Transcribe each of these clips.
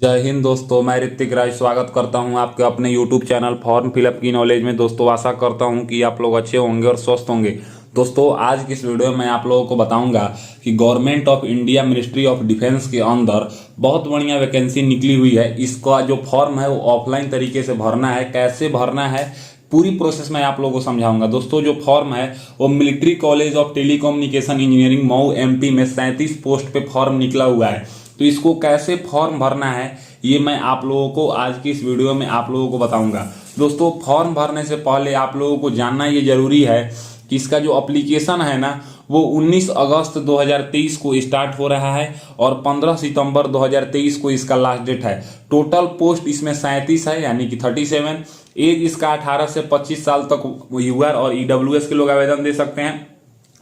जय हिंद दोस्तों, मैं ऋतिक राज स्वागत करता हूं आपके अपने YouTube चैनल फॉर्म फिलअप की नॉलेज में। दोस्तों आशा करता हूं कि आप लोग अच्छे होंगे और स्वस्थ होंगे। दोस्तों आज की इस वीडियो में मैं आप लोगों को बताऊंगा कि government of India ministry of defence के अंदर बहुत बढ़िया वैकेंसी निकली हुई है। इसका जो फॉर्म है वो ऑफलाइन तरीके से भरना है। कैसे भरना है पूरी प्रोसेस मैं आप लोगों को समझाऊंगा। दोस्तों जो फॉर्म है वो military college of telecommunication engineering Mhow MP में 37 पोस्ट पे फॉर्म निकला हुआ है। तो इसको कैसे फॉर्म भरना है ये मैं आप लोगों को आज की इस वीडियो में आप लोगों को बताऊंगा। दोस्तों फॉर्म भरने से पहले आप लोगों को जानना ये जरूरी है कि इसका जो एप्लीकेशन है ना वो 19 अगस्त 2023 को स्टार्ट हो रहा है और 15 सितंबर 2023 को इसका लास्ट डेट है। टोटल पोस्ट इसमें 37 है यानी कि 37। एज इसका 18 से 25 साल तक यूआर और EWS के लोग आवेदन दे सकते हैं।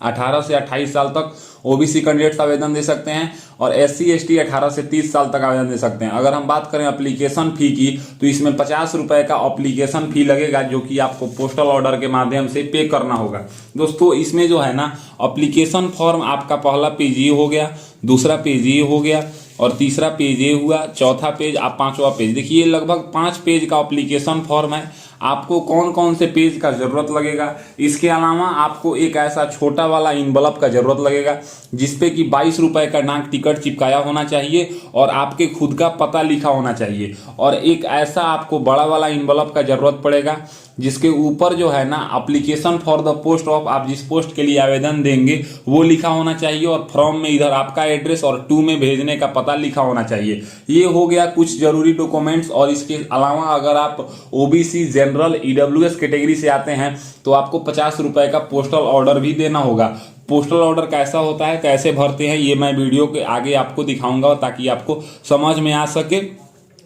18 से 28 साल तक OBC कैंडिडेट्स आवेदन दे सकते हैं और SC ST 18 से 30 साल तक आवेदन दे सकते हैं। अगर हम बात करें एप्लीकेशन फी की तो इसमें 50 रुपए का एप्लीकेशन फी लगेगा जो कि आपको पोस्टल ऑर्डर के माध्यम से पे करना होगा। दोस्तों इसमें जो है ना एप्लीकेशन फॉर्म आपका पहला पेज ये हो गया, दूसरा पेज ये हो गया और तीसरा पेज ये हुआ, चौथा पेज आप पांचवा पेज। देखिए लगभग 5 पेज का एप्लीकेशन फॉर्म है। आपको कौन कौन से पेज का जरूरत लगेगा, इसके अलावा आपको एक ऐसा छोटा वाला इनवलप का जरूरत लगेगा जिसपे कि 22 रुपए का डाक टिकट चिपकाया होना चाहिए और आपके खुद का पता लिखा होना चाहिए। और एक ऐसा आपको बड़ा वाला इनवलप का जरूरत पड़ेगा जिसके ऊपर जो है ना application for the post of, आप जिस पोस्ट के लिए आवेदन देंगे वो लिखा होना चाहिए और फॉर्म में इधर आपका एड्रेस और 2 में भेजने का पता लिखा होना चाहिए। ये हो गया कुछ जरूरी डॉक्यूमेंट्स। और इसके अलावा अगर आप OBC जनरल EWS कैटेगरी से आते हैं तो आपको 50 रुपए का पोस्टल ऑर्डर भी देना होगा। पोस्टल ऑर्डर कैसा होता है, कैसे भरते हैं, ये मैं वीडियो के आगे आपको दिखाऊंगा ताकि आपको समझ में आ सके।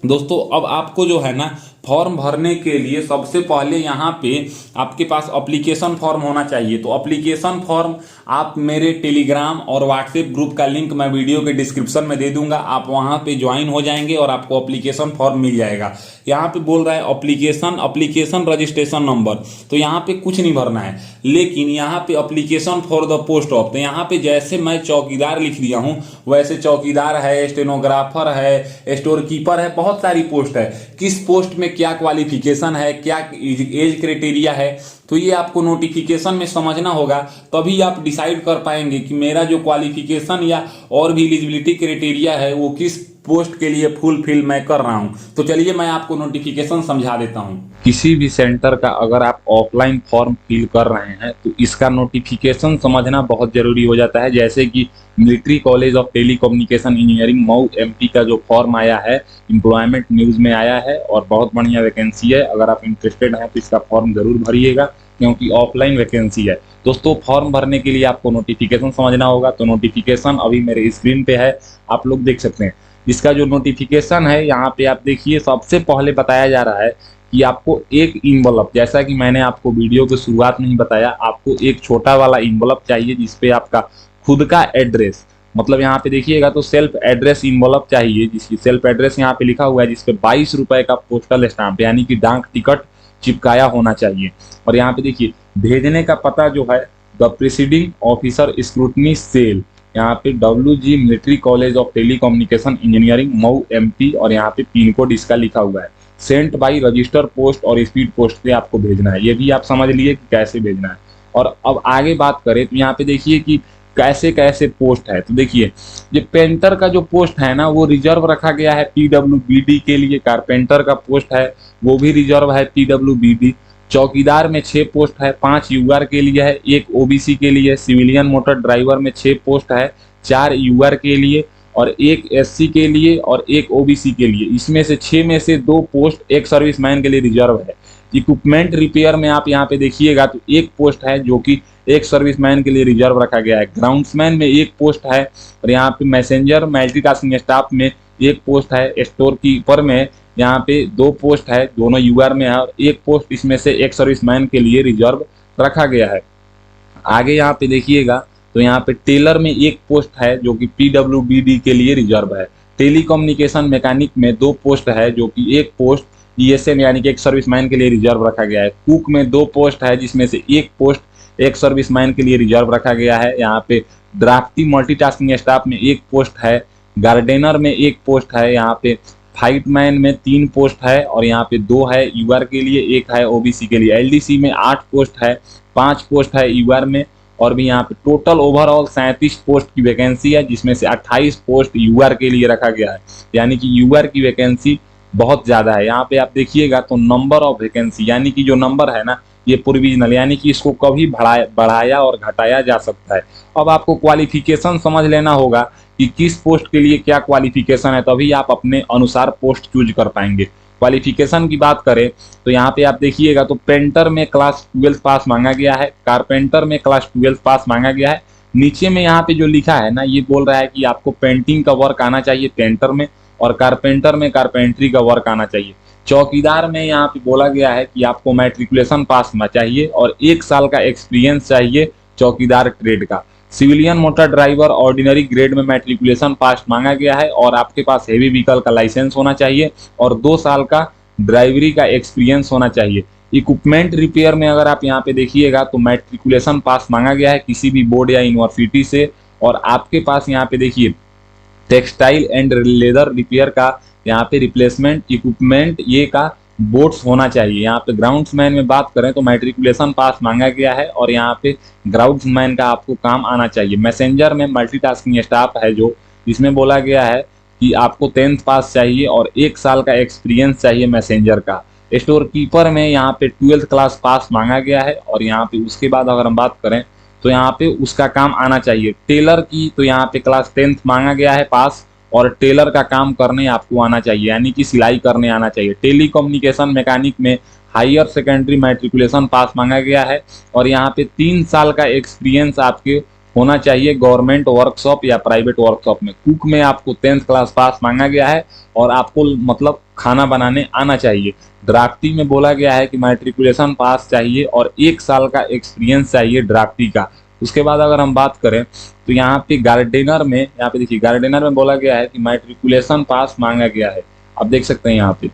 दोस्तों अब आपको जो है ना फॉर्म भरने के लिए सबसे पहले यहाँ पे आपके पास एप्लीकेशन फॉर्म होना चाहिए। तो एप्लीकेशन फॉर्म आप मेरे टेलीग्राम और व्हाट्सएप ग्रुप का लिंक मैं वीडियो के डिस्क्रिप्शन में दे दूंगा। आप वहाँ पे ज्वाइन हो जाएंगे और आपको एप्लीकेशन फॉर्म मिल जाएगा। यहाँ पे बोल रहा है एप्लीकेशन रजिस्ट्रेशन नंबर, तो यहाँ पे कुछ नहीं भरना है। लेकिन यहाँ पे application for the post of, तो यहाँ पे जैसे मैं चौकीदार लिख दिया हूँ वैसे चौकीदार है, स्टेनोग्राफर है, स्टोर कीपर है, बहुत सारी पोस्ट है। किस पोस्ट में क्या क्वालिफिकेशन है, क्या एज क्राइटेरिया है, तो ये आपको नोटिफिकेशन में समझना होगा। तभी आप डिसाइड कर पाएंगे कि मेरा जो क्वालिफिकेशन या और भी एलिजिबिलिटी क्राइटेरिया है वो किस पोस्ट के लिए फुलफिल मैं कर रहा हूं। तो चलिए मैं आपको नोटिफिकेशन समझा देता हूं। किसी भी सेंटर का अगर आप ऑफलाइन फॉर्म फिल कर रहे हैं तो इसका नोटिफिकेशन समझना बहुत जरूरी हो जाता है। जैसे कि military college of telecommunication engineering Mhow MP का जो फॉर्म आया है एम्प्लॉयमेंट न्यूज में आया है और बहुत बढ़िया वैकेंसी है। अगर आप इंटरेस्टेड हैं तो इसका फॉर्म जरूर भरिएगा क्योंकि ऑफलाइन वैकेंसी है। दोस्तों फॉर्म भरने के लिए आपको नोटिफिकेशन समझना होगा। तो नोटिफिकेशन अभी मेरे स्क्रीन पे है, आप लोग देख सकते हैं। इसका जो नोटिफिकेशन है यहाँ पे आप देखिए सबसे पहले बताया जा रहा है कि आपको एक इनवलप, जैसा कि मैंने आपको वीडियो की शुरुआत में ही बताया, आपको एक छोटा वाला इनवलप चाहिए जिसपे आपका खुद का एड्रेस, मतलब यहाँ पे देखिएगा तो सेल्फ एड्रेस इनवलप चाहिए जिसकी सेल्फ एड्रेस यहाँ पे लिखा हुआ है, जिसपे 22 रुपए का पोस्टल स्टाम्प यानी कि डाक टिकट चिपकाया होना चाहिए। और यहाँ पे देखिए भेजने का पता जो है the presiding officer scrutiny cell, यहाँ पे WG military college of telecommunication engineering Mhow MP और यहाँ पे पिन कोड इसका लिखा हुआ है। सेंट बाई रजिस्टर पोस्ट और स्पीड पोस्ट से आपको भेजना है। ये भी आप समझ लिए कि कैसे भेजना है। और अब आगे बात करें तो यहाँ पे देखिए कि कैसे कैसे पोस्ट है। तो देखिए ये पेंटर का जो पोस्ट है ना वो रिजर्व रखा गया है PWBD के लिए। कारपेंटर का पोस्ट है वो भी रिजर्व है PWBD। चौकीदार में 6 पोस्ट है, 5 UR के लिए है, 1 OBC के लिए। सिविलियन मोटर ड्राइवर में 6 पोस्ट है, 4 UR के लिए और 1 SC के लिए और 1 OBC के लिए। इसमें से 6 में से 2 पोस्ट एक सर्विसमैन के लिए रिजर्व है। इक्विपमेंट रिपेयर में आप यहाँ पे देखिएगा तो 1 पोस्ट है जो कि एक सर्विसमैन के लिए रिजर्व रखा गया है। ग्राउंड्समैन में 1 पोस्ट है और यहाँ पे मैसेंजर मल्टीटास्किंग स्टाफ में 1 पोस्ट है। स्टोर कीपर में यहाँ पे 2 पोस्ट है, दोनों UR में है और 1 पोस्ट इसमें से एक सर्विसमैन के लिए रिजर्व रखा गया है। आगे यहाँ पे देखिएगा तो यहाँ पे टेलर में 1 पोस्ट है जो कि PWBD के लिए रिजर्व है। टेलीकम्युनिकेशन मैकेनिक में 2 पोस्ट है जो कि 1 पोस्ट ESN यानी कि एक सर्विसमैन के लिए रिजर्व रखा गया है। कुक में 2 पोस्ट है जिसमें से 1 पोस्ट एक सर्विसमैन के लिए रिजर्व रखा गया है। यहाँ पे ड्राफ्टी मल्टीटास्किंग स्टाफ में 1 पोस्ट है। गार्डेनर में 1 पोस्ट है। यहाँ पे फाइटमैन में 3 पोस्ट है और यहाँ पे 2 है यूआर के लिए, 1 है ओबीसी के लिए। एलडीसी में 8 पोस्ट है, 5 पोस्ट है यूआर में, और भी यहाँ पे टोटल ओवरऑल 37 पोस्ट की वैकेंसी है, जिसमें से 28 पोस्ट यूआर के लिए रखा गया है। यानी कि यूआर की वैकेंसी बहुत ज़्यादा है। यहाँ पे आप देखिएगा तो नंबर ऑफ वैकेंसी, यानी कि जो नंबर है ना, ये प्रोविजनल, यानी कि इसको कभी बढ़ाया और घटाया जा सकता है। अब आपको क्वालिफिकेशन समझ लेना होगा कि किस पोस्ट के लिए क्या क्वालिफिकेशन है, तभी आप अपने अनुसार पोस्ट चूज कर पाएंगे। क्वालिफिकेशन की बात करें तो यहाँ पे आप देखिएगा तो पेंटर में क्लास 12 पास मांगा गया है, कारपेंटर में क्लास 12 पास मांगा गया है। नीचे में यहाँ पे जो लिखा है ना, ये बोल रहा है कि आपको पेंटिंग का वर्क आना चाहिए पेंटर में, और कारपेंटर में कारपेंट्री का वर्क आना चाहिए। चौकीदार में यहाँ पे बोला गया है कि आपको मैट्रिकुलेशन पास चाहिए और 1 साल का एक्सपीरियंस चाहिए चौकीदार ट्रेड का। Civilian motor driver ordinary grade में मैट्रिकुलेशन पास मांगा गया है और आपके पास हेवी व्हीकल का लाइसेंस होना चाहिए और 2 साल का ड्राइवरी का एक्सपीरियंस होना चाहिए। इक्विपमेंट रिपेयर में अगर आप यहाँ पे देखिएगा तो मैट्रिकुलेशन पास मांगा गया है किसी भी बोर्ड या यूनिवर्सिटी से, और आपके पास यहाँ पे देखिए टेक्सटाइल एंड लेदर रिपेयर का यहाँ पे रिप्लेसमेंट इक्विपमेंट ये का बोर्ड्स होना चाहिए। यहाँ पे ग्राउंड्समैन में बात करें तो मैट्रिकुलेशन पास मांगा गया है और यहाँ पे ग्राउंड्समैन का आपको काम आना चाहिए। मैसेंजर में मल्टीटास्किंग स्टाफ है जो, इसमें बोला गया है कि आपको 10th पास चाहिए और 1 साल का एक्सपीरियंस चाहिए मैसेंजर का। स्टोर कीपर में यहाँ पे 12th क्लास पास मांगा गया है और यहाँ पे उसके बाद अगर हम बात करें तो यहाँ पे उसका काम आना चाहिए। टेलर की तो यहाँ पे क्लास 10th मांगा गया है पास, और टेलर का काम करने आपको आना चाहिए, यानी कि सिलाई करने आना चाहिए। टेलीकम्युनिकेशन मैकेनिक में हायर सेकेंडरी मैट्रिकुलेशन पास मांगा गया है और यहाँ पे 3 साल का एक्सपीरियंस आपके होना चाहिए गवर्नमेंट वर्कशॉप या प्राइवेट वर्कशॉप में। कुक में आपको 10th क्लास पास मांगा गया है और आपको मतलब खाना बनाने आना चाहिए। ड्राफ्टी में बोला गया है कि मैट्रिकुलेशन पास चाहिए और 1 साल का एक्सपीरियंस चाहिए ड्राफ्टी का। उसके बाद अगर हम बात करें तो यहाँ पे गार्डनर में, यहाँ पे देखिए गार्डनर में बोला गया है कि मैट्रिकुलेशन पास मांगा गया है, आप देख सकते हैं यहाँ पे।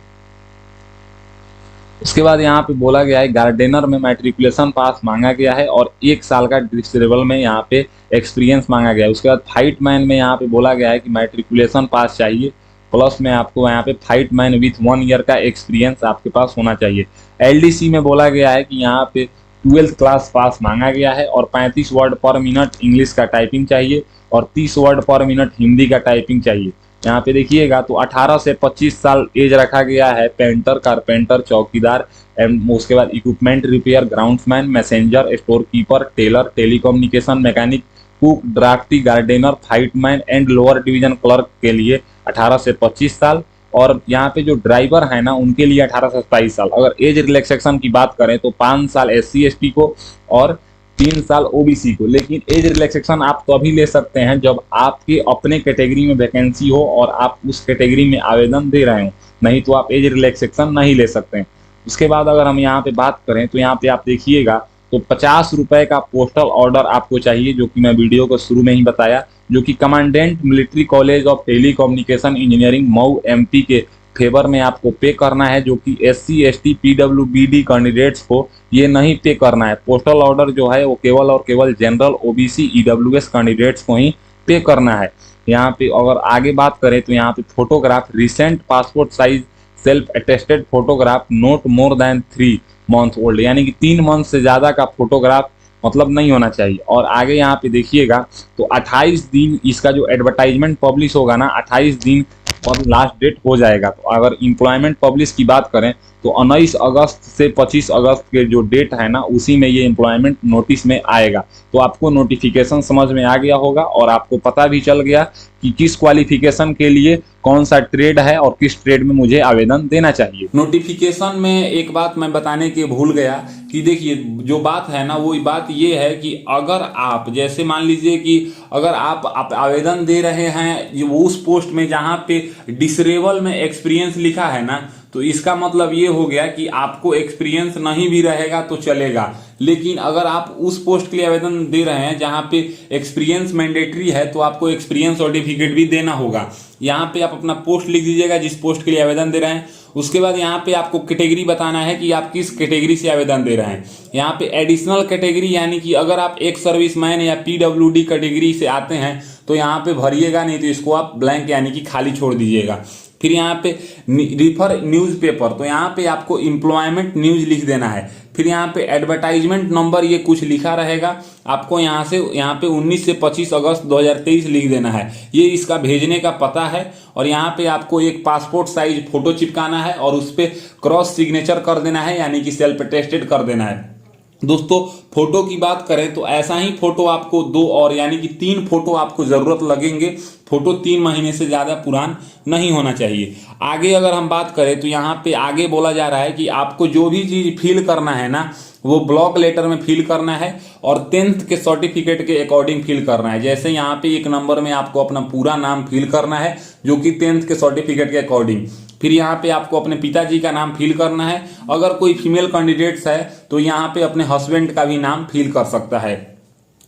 उसके बाद यहाँ पे बोला गया है गार्डनर में मैट्रिकुलेशन पास मांगा गया है और 1 साल का डिस्ट्रिबल में यहाँ पे एक्सपीरियंस मांगा गया है। उसके बाद फाइटमैन में यहाँ पे बोला गया है कि मैट्रिकुलेशन पास चाहिए प्लस में आपको यहाँ पे फाइटमैन विथ 1 ईयर का एक्सपीरियंस आपके पास होना चाहिए। एलडीसी में बोला गया है कि यहाँ पे 12th क्लास पास मांगा गया है और 35 वर्ड पर मिनट इंग्लिश का टाइपिंग चाहिए और 30 वर्ड पर मिनट हिंदी का टाइपिंग चाहिए। यहाँ पे देखिएगा तो 18 से 25 साल एज रखा गया है पेंटर, कारपेंटर, चौकीदार एंड उसके बाद equipment repair, groundsman, messenger, store keeper, tailor, telecommunication mechanic, cook, drafty, gardener, fireman and lower division clerk के लिए 18 से 25 साल, और यहाँ पे जो ड्राइवर है ना उनके लिए 18 से 27 साल। अगर एज रिलैक्सेशन की बात करें तो 5 साल SC ST को और 3 साल OBC को। लेकिन एज रिलैक्सेशन आप तो अभी ले सकते हैं जब आपके अपने कैटेगरी में वैकेंसी हो और आप उस कैटेगरी में आवेदन दे रहे हो, नहीं तो आप एज रिलैक्सेशन नहीं ले सकते हैं। उसके बाद अगर हम यहाँ पे बात करें तो यहाँ पे आप देखिएगा तो 50 रुपए का पोस्टल ऑर्डर आपको चाहिए, जो कि मैं वीडियो को शुरू में ही बताया, जो कि commandant military college of telecommunication engineering Mhow MP के फेवर में आपको पे करना है, जो कि SC ST PWBD कैंडिडेट्स को ये नहीं पे करना है। पोस्टल ऑर्डर जो है वो केवल और केवल जनरल OBC EWS कैंडिडेट्स को ही पे करना है। यहाँ पे अगर आगे बात करें तो यहाँ पे photograph, recent passport size self attested photograph note more than 3 month old, यानी कि 3 मंथ से ज़्यादा का फोटोग्राफ मतलब नहीं होना चाहिए। और आगे यहाँ पे देखिएगा तो 28 दिन इसका जो एडवर्टाइजमेंट पब्लिश होगा ना, 28 दिन और लास्ट डेट हो जाएगा। तो अगर एम्प्लॉयमेंट पब्लिश की बात करें तो 19 अगस्त से 25 अगस्त के जो डेट है ना, उसी में ये एम्प्लॉयमेंट नोटिस में आएगा। तो आपको नोटिफिकेशन समझ में आ गया होगा और आपको पता भी चल गया कि किस क्वालिफिकेशन के लिए कौन सा ट्रेड है और किस ट्रेड में मुझे आवेदन देना चाहिए। नोटिफिकेशन में एक बात मैं बताने के भूल गया कि देखिए जो बात है ना, वो बात ये है कि अगर आप जैसे मान लीजिए कि अगर आप आवेदन दे रहे हैं वो उस पोस्ट में जहां पे डिसरेबल में एक्सपीरियंस लिखा है ना, तो इसका मतलब ये हो गया कि आपको एक्सपीरियंस नहीं भी रहेगा तो चलेगा। लेकिन अगर आप उस पोस्ट के लिए आवेदन दे रहे हैं जहां पे एक्सपीरियंस मैंडेटरी है, तो आपको एक्सपीरियंस सर्टिफिकेट भी देना होगा। यहाँ पे आप अपना पोस्ट लिख दीजिएगा जिस पोस्ट के लिए आवेदन दे रहे हैं। उसके बाद यहाँ पे आपको कैटेगरी बताना है कि आप किस कैटेगरी से आवेदन दे रहे हैं। यहाँ पे एडिशनल कैटेगरी, यानी कि अगर आप एक सर्विसमैन या PWD कैटेगरी से आते हैं तो यहाँ पे भरिएगा, नहीं तो इसको आप ब्लैंक यानी कि खाली छोड़ दीजिएगा। फिर यहाँ पे रिफर न्यूज़पेपर, तो यहाँ पे आपको एम्प्लॉयमेंट न्यूज लिख देना है। फिर यहाँ पे एडवर्टाइजमेंट नंबर ये कुछ लिखा रहेगा, आपको यहाँ पे 19 से 25 अगस्त 2023 लिख देना है, ये इसका भेजने का पता है। और यहाँ पे आपको एक पासपोर्ट साइज फोटो चिपकाना है और उस पर क्रॉस सिग्नेचर कर देना है, यानी कि सेल्फ अटेस्टेड कर देना है। दोस्तों फोटो की बात करें तो ऐसा ही फोटो आपको 2 और यानी कि 3 फोटो आपको जरूरत लगेंगे। फोटो 3 महीने से ज्यादा पुरान नहीं होना चाहिए। आगे अगर हम बात करें तो यहाँ पे आगे बोला जा रहा है कि आपको जो भी चीज फिल करना है ना, वो ब्लॉक लेटर में फिल करना है और 10th के सर्टिफिकेट के अकॉर्डिंग फिल करना है। जैसे यहाँ पे 1 नंबर में आपको अपना पूरा नाम फिल करना है जो कि 10th के सर्टिफिकेट के अकॉर्डिंग। फिर यहाँ पे आपको अपने पिताजी का नाम फिल करना है। अगर कोई फीमेल कैंडिडेट्स है तो यहाँ पे अपने हस्बैंड का भी नाम फिल कर सकता है।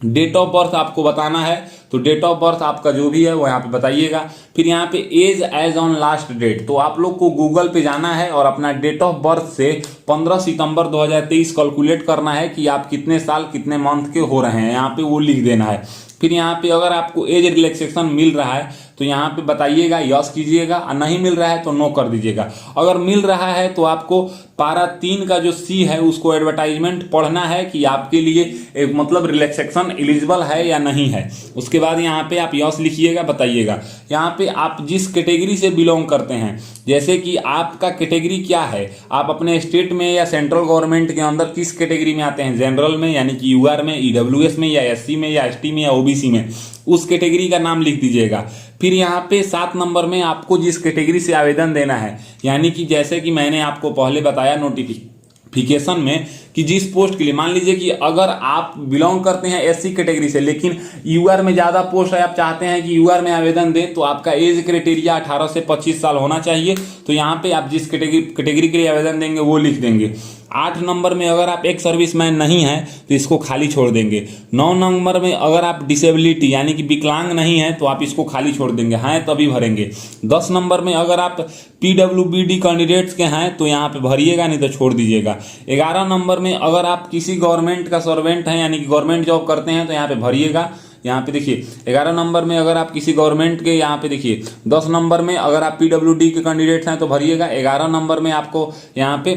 डेट ऑफ बर्थ आपको बताना है, तो डेट ऑफ बर्थ आपका जो भी है वो यहाँ पे बताइएगा। फिर यहाँ पे as as on last date, तो आप लोग को गूगल पे जाना है और अपना डेट ऑफ बर्थ से 15 सितंबर 2023 कैलकुलेट करना है कि आप कितने साल कितने मंथ के हो रहे हैं, यहाँ पे वो लिख देना है। फिर यहाँ पे अगर आपको एज रिलैक्सेशन मिल रहा है तो यहाँ पे बताइएगा, यस कीजिएगा, और नहीं मिल रहा है तो नो कर दीजिएगा। अगर मिल रहा है तो आपको पारा 3 का जो सी है उसको एडवर्टाइजमेंट पढ़ना है कि आपके लिए मतलब रिलैक्सेशन एलिजिबल है या नहीं है। उसके बाद यहाँ पे आप यस लिखिएगा, बताइएगा। यहाँ पे आप जिस कैटेगरी से बिलोंग करते हैं, जैसे कि आपका कैटेगरी क्या है, आप अपने स्टेट में या सेंट्रल गवर्नमेंट के अंदर किस कैटेगरी में आते हैं, जनरल में यानी कि यूआर में, ईडब्ल्यूएस में, या एससी में, या एसटी में, या ओबीसी में, उस कैटेगरी का नाम लिख दीजिएगा। फिर यहाँ पे 7 नंबर में आपको जिस कैटेगरी से आवेदन देना है, यानी कि जैसे कि मैंने आपको पहले बताया नोटिफिकेशन में कि जिस पोस्ट के लिए, मान लीजिए कि अगर आप बिलोंग करते हैं एससी कैटेगरी से लेकिन यूआर में ज्यादा पोस्ट है, आप चाहते हैं कि यूआर में आवेदन दें, तो आपका एज क्राइटेरिया 18 से 25 साल होना चाहिए। तो यहाँ पे आप जिस कैटेगरी के लिए आवेदन देंगे वो लिख देंगे। 8 नंबर में अगर आप एक सर्विसमैन नहीं हैं तो इसको खाली छोड़ देंगे। 9 नंबर में अगर आप डिसेबिलिटी यानी कि विकलांग नहीं है तो आप इसको खाली छोड़ देंगे, हैं तभी भरेंगे। 10 नंबर में अगर आप पीडब्ल्यूबीडी कैंडिडेट्स के हैं तो यहाँ पे भरिएगा, नहीं तो छोड़ दीजिएगा। 11 नंबर में अगर आप किसी गवर्नमेंट का सर्वेंट हैं यानी कि गवर्नमेंट जॉब करते हैं तो यहाँ पे भरिएगा। यहाँ पे देखिए 11 नंबर में अगर आप किसी गवर्नमेंट के, यहाँ पे देखिए 10 नंबर में अगर आप पीडब्ल्यूडी के कैंडिडेट्स हैं तो भरिएगा। 11 नंबर में आपको यहाँ पे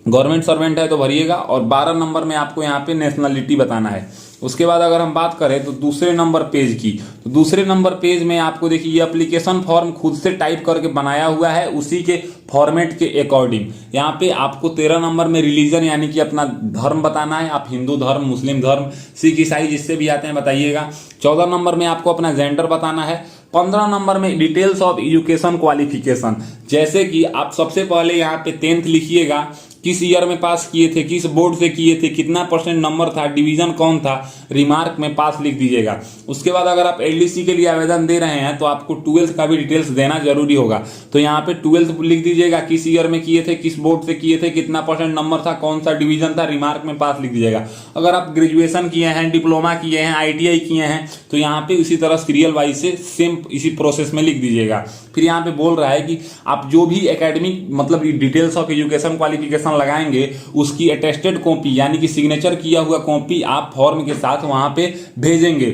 गवर्नमेंट सर्वेंट है तो भरिएगा। और 12 नंबर में आपको यहाँ पे नेशनलिटी बताना है। उसके बाद अगर हम बात करें तो दूसरे नंबर पेज की, तो दूसरे नंबर पेज में आपको देखिए ये एप्लीकेशन फॉर्म खुद से टाइप करके बनाया हुआ है उसी के फॉर्मेट के अकॉर्डिंग। यहाँ पे आपको 13 नंबर में रिलीजन यानी कि अपना धर्म बताना है, आप हिंदू धर्म, मुस्लिम धर्म, सिख ईसाई जिससे भी आते हैं बताइएगा। 14 नंबर में आपको अपना जेंडर बताना है। 15 नंबर में डिटेल्स ऑफ एजुकेशन क्वालिफिकेशन, जैसे कि आप सबसे पहले यहाँ पे 10th लिखिएगा, किस ईयर में पास किए थे, किस बोर्ड से किए थे, कितना % नंबर था, डिवीजन कौन था, रिमार्क में पास लिख दीजिएगा। उसके बाद अगर आप एलडीसी के लिए आवेदन दे रहे हैं तो आपको 12th का भी डिटेल्स देना जरूरी होगा। तो यहाँ पे 12th लिख दीजिएगा, किस ईयर में किए थे, किस बोर्ड से किए थे, कितना % नंबर था, कौन सा डिवीजन था, रिमार्क में पास लिख दीजिएगा। अगर आप ग्रेजुएशन किए हैं, डिप्लोमा किए हैं, ITI किए हैं तो यहाँ पे इसी तरह सीरियल वाइज से सेम इसी प्रोसेस में लिख दीजिएगा। फिर यहाँ पे बोल रहा है कि आप जो भी एकेडमिक मतलब डिटेल्स ऑफ एजुकेशन क्वालिफिकेशन लगाएंगे उसकी अटेस्टेड कॉपी यानी कि सिग्नेचर किया हुआ कॉपी आप फॉर्म के साथ वहां पे भेजेंगे।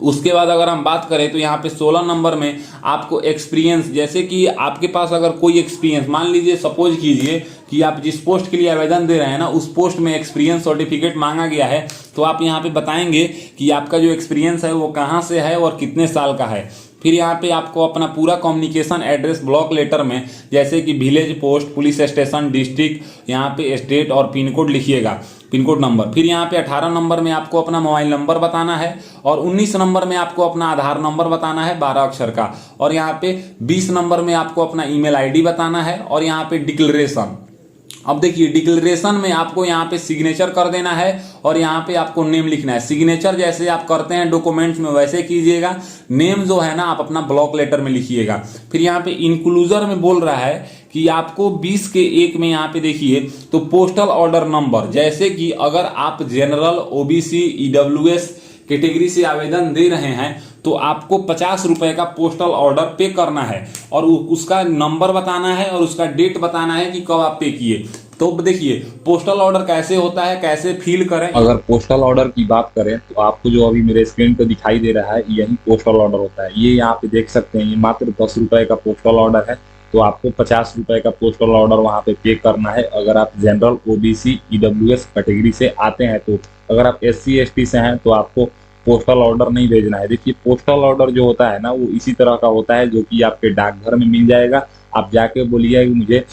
उसके बाद अगर हम बात करें तो यहाँ पे 16 नंबर में आपको एक्सपीरियंस, जैसे कि आपके पास अगर कोई एक्सपीरियंस, मान लीजिए सपोज कीजिए कि आप जिस पोस्ट के लिए आवेदन दे रहे हैं ना उस पोस्ट में एक्सपीरियंस सर्टिफिकेट मांगा गया है, तो आप यहाँ पे बताएंगे कि आपका जो एक्सपीरियंस है वो कहाँ से है और कितने साल का है। फिर यहाँ पे आपको अपना पूरा कम्युनिकेशन एड्रेस ब्लॉक लेटर में, जैसे कि village, post, police station, district, यहाँ पे स्टेट और पिन कोड लिखिएगा, पिन कोड नंबर। फिर यहाँ पे 18 नंबर में आपको अपना मोबाइल नंबर बताना है और 19 नंबर में आपको अपना आधार नंबर बताना है 12 अक्षर का। और यहाँ पे 20 नंबर में आपको अपना ईमेल आईडी बताना है। और यहाँ पे डिक्लेरेशन, अब देखिए डिक्लेरेशन में आपको यहाँ पे सिग्नेचर कर देना है और यहाँ पे आपको नेम लिखना है। सिग्नेचर जैसे आप करते हैं डॉक्यूमेंट्स में वैसे कीजिएगा, नेम जो है ना आप अपना ब्लॉक लेटर में लिखिएगा। फिर यहाँ पे इंक्लूजर में बोल रहा है कि आपको 20 के 1 में यहाँ पे देखिए तो पोस्टल ऑर्डर नंबर, जैसे कि अगर आप जनरल, ओबीसी, ईडब्ल्यूएस कैटेगरी से आवेदन दे रहे हैं तो आपको 50 रुपए का पोस्टल ऑर्डर पे करना है और उसका नंबर बताना है और उसका डेट बताना है कि कब आप पे किए। तो देखिए पोस्टल ऑर्डर कैसे होता है, कैसे फिल करें। अगर पोस्टल ऑर्डर की बात करें तो आपको जो अभी मेरे स्क्रीन पर दिखाई दे रहा है यही पोस्टल ऑर्डर होता है। ये यहाँ पे देख सकते हैं, ये मात्र 10 रुपए का पोस्टल ऑर्डर है। तो आपको 50 रुपए का पोस्टल ऑर्डर वहाँ पे पे करना है अगर आप जनरल, ओबीसी, ईडब्ल्यूएस कैटेगरी से आते हैं। तो अगर आप SC ST से हैं तो आपको पोस्टल ऑर्डर नहीं भेजना है। देखिए पोस्टल ऑर्डर जो होता है ना वो इसी तरह का होता है जो कि आपके डाकघर में मिल जाएगा। आप जाके बोलिए कि मुझे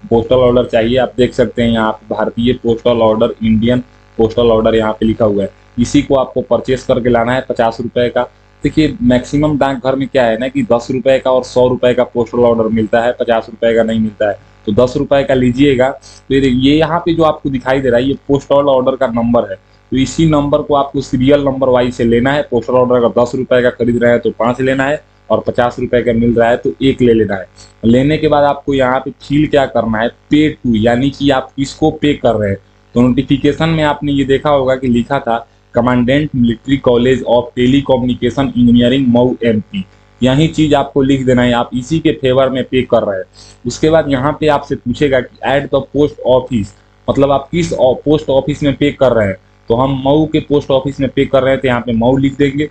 पोस्टल ऑर्डर चाहिए। आप देख सकते हैं यहाँ पे भारतीय postal order, Indian postal order यहाँ पे लिखा हुआ है। इसी को आपको परचेस करके लाना है 50 रुपए का। देखिए मैक्सिमम डाकघर में क्या है ना कि 10 रुपए का और 100 रुपए का पोस्टल ऑर्डर मिलता है, 50 रुपए का नहीं मिलता है। तो 10 रुपए का लीजिएगा। फिर ये यहाँ पे जो आपको दिखाई दे रहा है ये पोस्टल ऑर्डर का नंबर है। तो इसी नंबर को आपको सीरियल नंबर वाइज से लेना है। पोस्टल ऑर्डर अगर 10 रुपए का खरीद रहे हैं तो 5 लेना है, और 50 रुपए का मिल रहा है तो 1 ले लेना है। लेने के बाद आपको यहाँ पे फील क्या करना है, पे टू, यानी कि आप किसको पे कर रहे हैं। तो नोटिफिकेशन में आपने ये देखा होगा कि लिखा था commandant military college of telecommunication engineering Mhow MP। यही चीज आपको लिख देना है, आप इसी के फेवर में पे कर रहे हैं। उसके बाद यहाँ पे आपसे पूछेगा कि एट द पोस्ट ऑफिस, मतलब आप किस पोस्ट ऑफिस में पे कर रहे हैं। तो हम मऊ के पोस्ट ऑफिस में पे कर रहे हैं तो यहाँ पे मऊ लिख देंगे।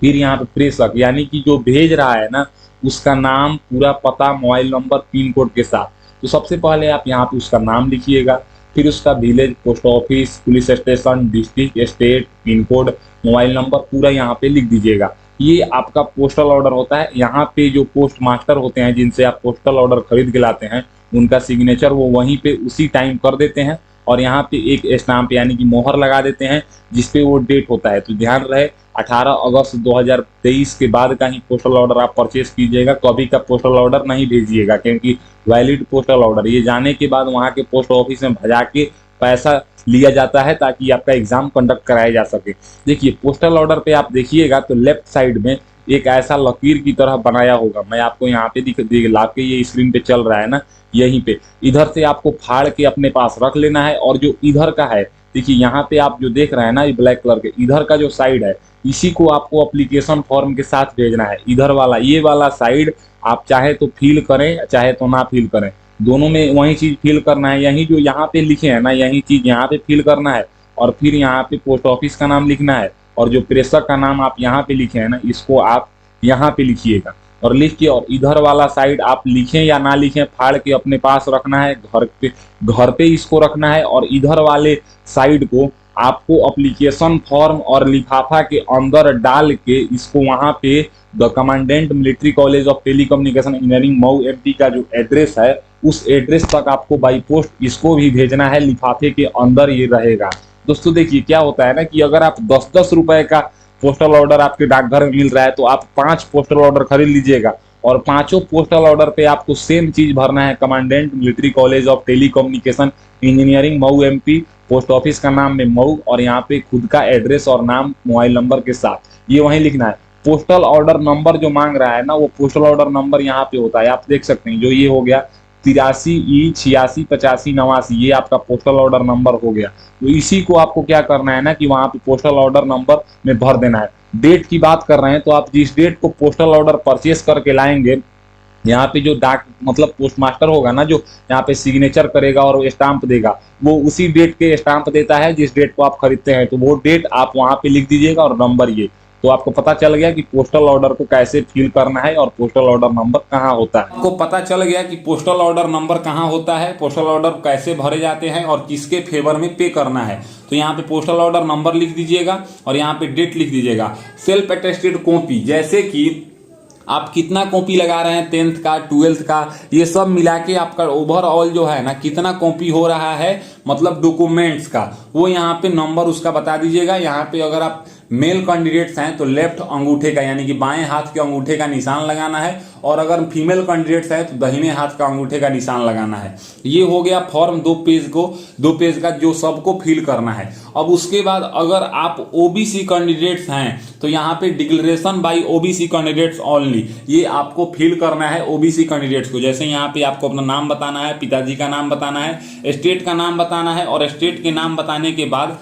फिर यहाँ पे प्रेषक यानी कि जो भेज रहा है ना उसका नाम, पूरा पता, मोबाइल नंबर, पिन कोड के साथ। तो सबसे पहले आप यहाँ पे उसका नाम लिखिएगा, फिर उसका village, post office, police station, district, state, pin code, mobile number पूरा यहाँ पे लिख दीजिएगा। ये आपका पोस्टल ऑर्डर होता है। यहाँ पे जो पोस्ट मास्टर होते हैं जिनसे आप पोस्टल ऑर्डर खरीद के लाते हैं उनका सिग्नेचर वो वहीं पे उसी टाइम कर देते हैं, और यहाँ पे एक स्टाम्प यानी कि मोहर लगा देते हैं जिसपे वो डेट होता है। तो ध्यान रहे 18 अगस्त 2023 के बाद का ही पोस्टल ऑर्डर आप परचेस कीजिएगा। कभी का पोस्टल ऑर्डर नहीं भेजिएगा, क्योंकि वैलिड पोस्टल ऑर्डर ये जाने के बाद वहाँ के पोस्ट ऑफिस में भजा के पैसा लिया जाता है ताकि आपका एग्जाम कंडक्ट कराया जा सके। देखिए पोस्टल ऑर्डर पे आप देखिएगा तो लेफ्ट साइड में एक ऐसा लकीर की तरह बनाया होगा। मैं आपको यहाँ पे दिख ला के, ये स्क्रीन पे चल रहा है ना, यहीं पे इधर से आपको फाड़ के अपने पास रख लेना है। और जो इधर का है, देखिए यहाँ पे आप जो देख रहे हैं ना ये ब्लैक कलर के, इधर का जो साइड है इसी को आपको एप्लीकेशन फॉर्म के साथ भेजना है। इधर वाला, ये वाला साइड आप चाहे तो फिल करें चाहे तो ना फिल करें, दोनों में वही चीज फिल करना है। यही जो यहाँ पे लिखे हैं ना यही चीज यहाँ पे फिल करना है, और फिर यहाँ पे पोस्ट ऑफिस का नाम लिखना है, और जो प्रेषक का नाम आप यहाँ पे लिखे हैं ना इसको आप यहाँ पे लिखिएगा। और लिख के और इधर वाला साइड आप लिखें या ना लिखें फाड़ के अपने पास रखना है, घर पे इसको रखना है। और इधर वाले साइड को आपको एप्लीकेशन फॉर्म और लिफाफा के अंदर डाल के इसको वहां पे the commandant military college of telecommunication engineering Mhow MP का जो एड्रेस है उस एड्रेस तक आपको बाई पोस्ट इसको भी भेजना है। लिफाफे के अंदर ये रहेगा। दोस्तों देखिए क्या होता है ना कि अगर आप 10-10 रुपए का पोस्टल ऑर्डर आपके डाकघर में मिल रहा है तो आप 5 पोस्टल ऑर्डर खरीद लीजिएगा, और 5 पोस्टल ऑर्डर पे आपको सेम चीज भरना है, commandant military college of telecommunication engineering Mhow MP, post office का नाम में मऊ, और यहाँ पे खुद का एड्रेस और नाम, मोबाइल नंबर के साथ ये वहीं लिखना है। पोस्टल ऑर्डर नंबर जो मांग रहा है ना वो पोस्टल ऑर्डर नंबर यहाँ पे होता है, आप देख सकते हैं। जो ये हो गया 83E868589, ये आपका पोस्टल ऑर्डर नंबर हो गया। तो इसी को आपको क्या करना है ना कि वहां पे पोस्टल ऑर्डर नंबर में भर देना है। डेट की बात कर रहे हैं तो आप जिस डेट को पोस्टल ऑर्डर परचेस करके लाएंगे, यहाँ पे जो डाक मतलब पोस्ट मास्टर होगा ना जो यहाँ पे सिग्नेचर करेगा और स्टाम्प देगा, वो उसी डेट के स्टाम्प देता है जिस डेट को आप खरीदते हैं। तो वो डेट आप वहां पे लिख दीजिएगा और नंबर ये। तो आपको पता चल गया कि पोस्टल ऑर्डर को कैसे फिल करना है और पोस्टल ऑर्डर नंबर कहाँ होता है। आपको पता चल गया कि पोस्टल ऑर्डर नंबर कहाँ होता है, पोस्टल ऑर्डर कैसे भरे जाते हैं और किसके फेवर में पे करना है। तो यहाँ पे पोस्टल ऑर्डर नंबर लिख दीजिएगा और यहाँ पे डेट लिख दीजिएगा। सेल्फ अटेस्टेड कॉपी, जैसे कि आप कितना कॉपी लगा रहे हैं 10th का 12th का, ये सब मिला के आपका ओवरऑल जो है ना कितना कॉपी हो रहा है मतलब डॉक्यूमेंट्स का, वो यहाँ पे नंबर उसका बता दीजिएगा। यहाँ पे अगर आप मेल कैंडिडेट्स हैं तो लेफ्ट अंगूठे का यानी कि बाएं हाथ के अंगूठे का निशान लगाना है, और अगर फीमेल कैंडिडेट्स हैं तो दाहिने हाथ का अंगूठे का निशान लगाना है। ये हो गया फॉर्म 2 पेज का जो सबको फिल करना है। अब उसके बाद अगर आप ओबीसी कैंडिडेट्स हैं तो यहाँ पे declaration bye OBC candidates only, ये आपको फिल करना है ओबीसी कैंडिडेट्स को। जैसे यहाँ पे आपको अपना नाम बताना है, पिताजी का नाम बताना है, स्टेट का नाम बताना है, और स्टेट के नाम बताने के बाद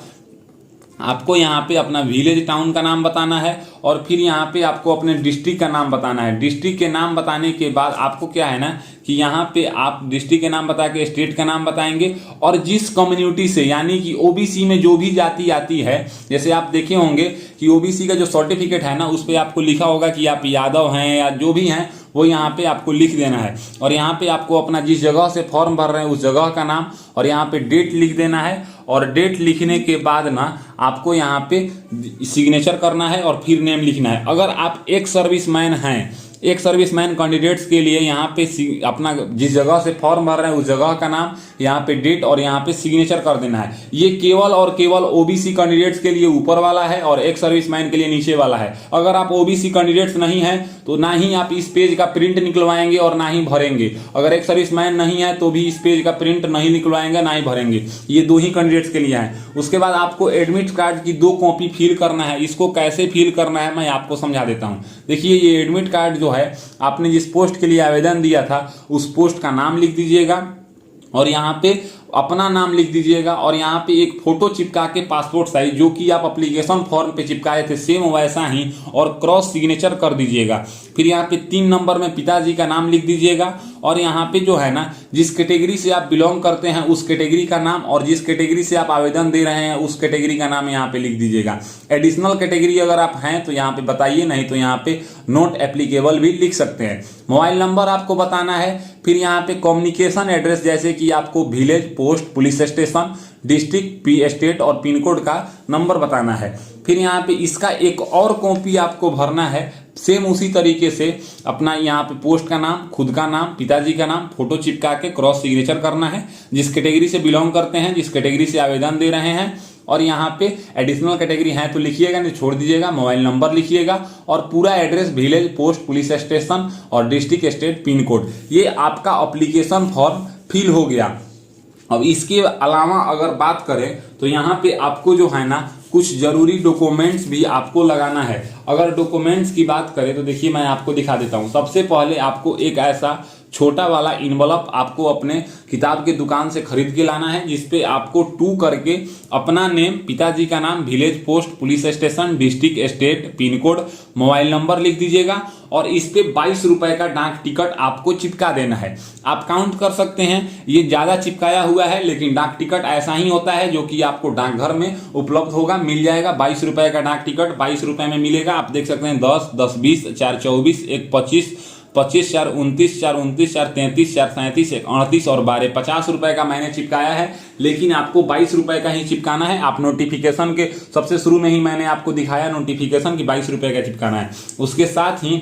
आपको यहाँ पे अपना विलेज टाउन का नाम बताना है और फिर यहाँ पे आपको अपने डिस्ट्रिक्ट का नाम बताना है। डिस्ट्रिक्ट के नाम बताने के बाद आपको क्या है ना कि यहाँ पे आप डिस्ट्रिक्ट के नाम बता के स्टेट का नाम बताएंगे और जिस कम्युनिटी से यानी कि ओबीसी में जो भी जाति आती है, जैसे आप देखे होंगे कि ओबीसी का जो सर्टिफिकेट है ना उस पर आपको लिखा होगा कि आप यादव हैं या जो भी हैं, वो यहाँ पे आपको लिख देना है और यहाँ पे आपको अपना जिस जगह से फॉर्म भर रहे हैं उस जगह का नाम और यहाँ पे डेट लिख देना है और डेट लिखने के बाद ना आपको यहाँ पे सिग्नेचर करना है और फिर नेम लिखना है। अगर आप एक सर्विसमैन हैं, एक सर्विसमैन कैंडिडेट्स के लिए यहाँ पे अपना जिस जगह से फॉर्म भर रहे हैं उस जगह का नाम, यहाँ पे डेट और यहाँ पे सिग्नेचर कर देना है। ये केवल और केवल ओबीसी कैंडिडेट्स के लिए ऊपर वाला है और एक सर्विसमैन के लिए नीचे वाला है। अगर आप ओबीसी कैंडिडेट्स नहीं हैं तो ना ही आप इस पेज का प्रिंट निकलवाएंगे और ना ही भरेंगे। अगर एक सर्विसमैन नहीं है तो भी इस पेज का प्रिंट नहीं निकलवाएंगे ना ही भरेंगे। ये दो ही कैंडिडेट्स के लिए है। उसके बाद आपको एडमिट कार्ड की 2 कॉपी फिल करना है। इसको कैसे फिल करना है मैं आपको समझा देता हूँ। देखिए, ये एडमिट कार्ड जो है आपने जिस पोस्ट के लिए आवेदन दिया था उस पोस्ट का नाम लिख दीजिएगा और यहाँ पे अपना नाम लिख दीजिएगा और यहाँ पे एक फोटो चिपका के पासपोर्ट साइज जो कि आप एप्लीकेशन फॉर्म पे चिपकाए थे सेम वैसा ही और क्रॉस सिग्नेचर कर दीजिएगा। फिर यहाँ पे 3 नंबर में पिताजी का नाम लिख दीजिएगा और यहाँ पे जो है ना जिस कैटेगरी से आप बिलोंग करते हैं उस कैटेगरी का नाम और जिस कैटेगरी से आप आवेदन दे रहे हैं उस कैटेगरी का नाम यहाँ पे लिख दीजिएगा। एडिशनल कैटेगरी अगर आप हैं तो यहाँ पे बताइए, नहीं तो यहाँ पे नॉट एप्लीकेबल भी लिख सकते हैं। मोबाइल नंबर आपको बताना है। फिर यहाँ पे कम्युनिकेशन एड्रेस जैसे कि आपको village, post, police station, district, state और पिन कोड का नंबर बताना है। फिर यहाँ पे इसका एक और कॉपी आपको भरना है सेम उसी तरीके से। अपना यहाँ पे पोस्ट का नाम, खुद का नाम, पिताजी का नाम, फोटो चिपका के क्रॉस सिग्नेचर करना है। जिस कैटेगरी से बिलोंग करते हैं, जिस कैटेगरी से आवेदन दे रहे हैं और यहाँ पे एडिशनल कैटेगरी है तो लिखिएगा, नहीं छोड़ दीजिएगा। मोबाइल नंबर लिखिएगा और पूरा address village, post, police station और डिस्ट्रिक्ट, स्टेट, पिन कोड। ये आपका एप्लीकेशन फॉर्म फिल हो गया। अब इसके अलावा अगर बात करें तो यहाँ पे आपको जो है ना कुछ जरूरी डॉक्यूमेंट्स भी आपको लगाना है। अगर डॉक्यूमेंट्स की बात करें तो देखिए मैं आपको दिखा देता हूँ। सबसे पहले आपको एक ऐसा छोटा वाला इन्वलप आपको अपने किताब के दुकान से खरीद के लाना है जिसपे आपको 2 करके अपना नेम, पिताजी का नाम, village, post, police station, district, state, pin code, mobile number लिख दीजिएगा और इस पे 22 रुपए का डाक टिकट आपको चिपका देना है। आप काउंट कर सकते हैं ये ज्यादा चिपकाया हुआ है लेकिन डाक टिकट ऐसा ही होता है जो कि आपको डाकघर में उपलब्ध होगा, मिल जाएगा। 22 रुपए का डाक टिकट 22 रुपए में मिलेगा। आप देख सकते हैं 10, 10, 20, 4, 24, 1, 25, 25, 4, 29, 4, 29, 4, 33, 4, 37, 1, 38 और 12, 50 रुपए का मैंने चिपकाया है लेकिन आपको 22 रुपए का ही चिपकाना है। आप नोटिफिकेशन के सबसे शुरू में ही मैंने आपको दिखाया नोटिफिकेशन की 22 रुपए का चिपकाना है। उसके साथ ही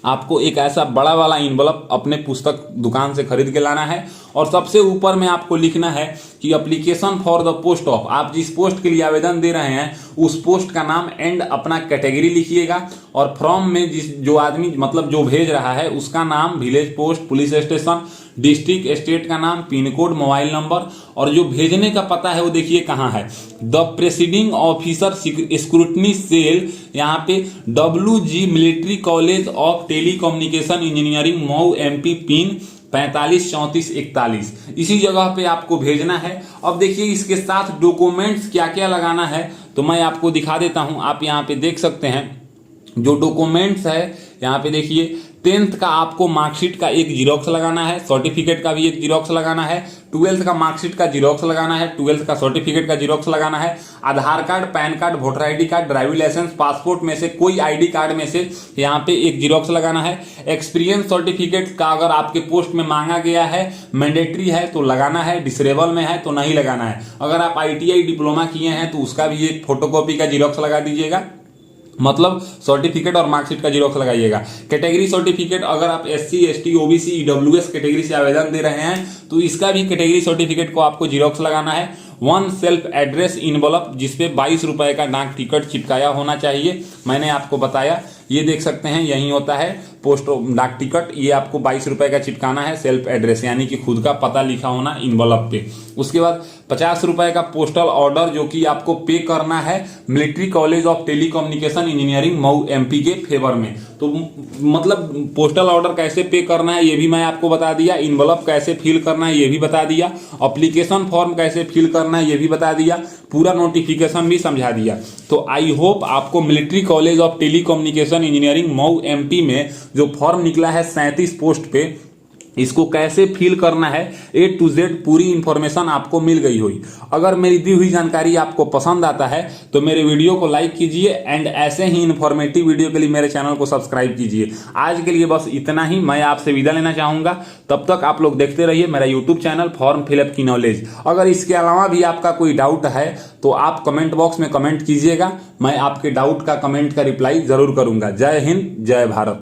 आपको एक ऐसा बड़ा वाला इन्वलप अपने पुस्तक दुकान से खरीद के लाना है और सबसे ऊपर में आपको लिखना है कि application for the post of, आप जिस पोस्ट के लिए आवेदन दे रहे हैं उस पोस्ट का नाम एंड अपना कैटेगरी लिखिएगा और फॉर्म में जो आदमी मतलब जो भेज रहा है उसका नाम, village, post, police station, district, state का नाम, पिन कोड, मोबाइल नंबर और जो भेजने का पता है वो देखिए कहाँ है। The presiding officer scrutiny cell, यहाँ पे WG military college of telecommunication engineering, Mhow, MP, pin 45 34 41, इसी जगह पे आपको भेजना है। अब देखिए इसके साथ डॉक्यूमेंट्स क्या क्या लगाना है तो मैं आपको दिखा देता हूं। आप यहाँ पे देख सकते हैं जो डॉक्यूमेंट्स है, यहाँ पे देखिए 10th का आपको मार्कशीट का एक जीरोक्स लगाना है, सर्टिफिकेट का भी एक जीरोक्स लगाना है, 12th का मार्कशीट का जीरोक्स लगाना है, 12th का सर्टिफिकेट का जीरोक्स लगाना है, Aadhaar card, PAN card, voter ID card, driving licence, passport में से कोई ID कार्ड में से यहाँ पे एक जीरोक्स लगाना है। एक्सपीरियंस सर्टिफिकेट का अगर आपके पोस्ट में मांगा गया है, मैंडेटरी है तो लगाना है, डिसरेबल में है तो नहीं लगाना है। अगर आप ITI डिप्लोमा किए हैं तो उसका भी एक फोटोकॉपी का जीरोक्स लगा दीजिएगा, मतलब सर्टिफिकेट और मार्कशीट का जीरोक्स लगाइएगा। कैटेगरी सर्टिफिकेट अगर आप SC ST OBC EWS category से आवेदन दे रहे हैं तो इसका भी कैटेगरी सर्टिफिकेट को आपको जीरोक्स लगाना है। 1 सेल्फ एड्रेस इन्वलप जिसपे 22 रुपए का डाक टिकट चिपकाया होना चाहिए, मैंने आपको बताया, ये देख सकते हैं यही होता है। पोस्ट डाक टिकट, ये आपको 22 रुपए का चिपकाना है, सेल्फ एड्रेस यानी कि खुद का पता लिखा होना इन्वलप पे। उसके बाद 50 रुपए का पोस्टल ऑर्डर जो कि आपको पे करना है military college of telecommunication engineering Mau MP के फेवर में। तो मतलब पोस्टल ऑर्डर कैसे पे करना है ये भी मैं आपको बता दिया, इन्वलप कैसे फिल करना है ये भी बता दिया, एप्लीकेशन फॉर्म कैसे फिल करना है ये भी बता दिया, पूरा नोटिफिकेशन भी समझा दिया। तो आई होप आपको military college of telecommunication engineering Mau MP में जो फॉर्म निकला है 37 पोस्ट पे, इसको कैसे फिल करना है A to Z पूरी इंफॉर्मेशन आपको मिल गई हुई। अगर मेरी दी हुई जानकारी आपको पसंद आता है तो मेरे वीडियो को लाइक कीजिए एंड ऐसे ही इंफॉर्मेटिव वीडियो के लिए मेरे चैनल को सब्सक्राइब कीजिए। आज के लिए बस इतना ही, मैं आपसे विदा लेना चाहूंगा। तब तक आप लोग देखते रहिए मेरा यूट्यूब चैनल फॉर्म फिलअप की नॉलेज। अगर इसके अलावा भी आपका कोई डाउट है तो आप कमेंट बॉक्स में कमेंट कीजिएगा, मैं आपके डाउट का कमेंट का रिप्लाई जरूर करूंगा। जय हिंद, जय भारत।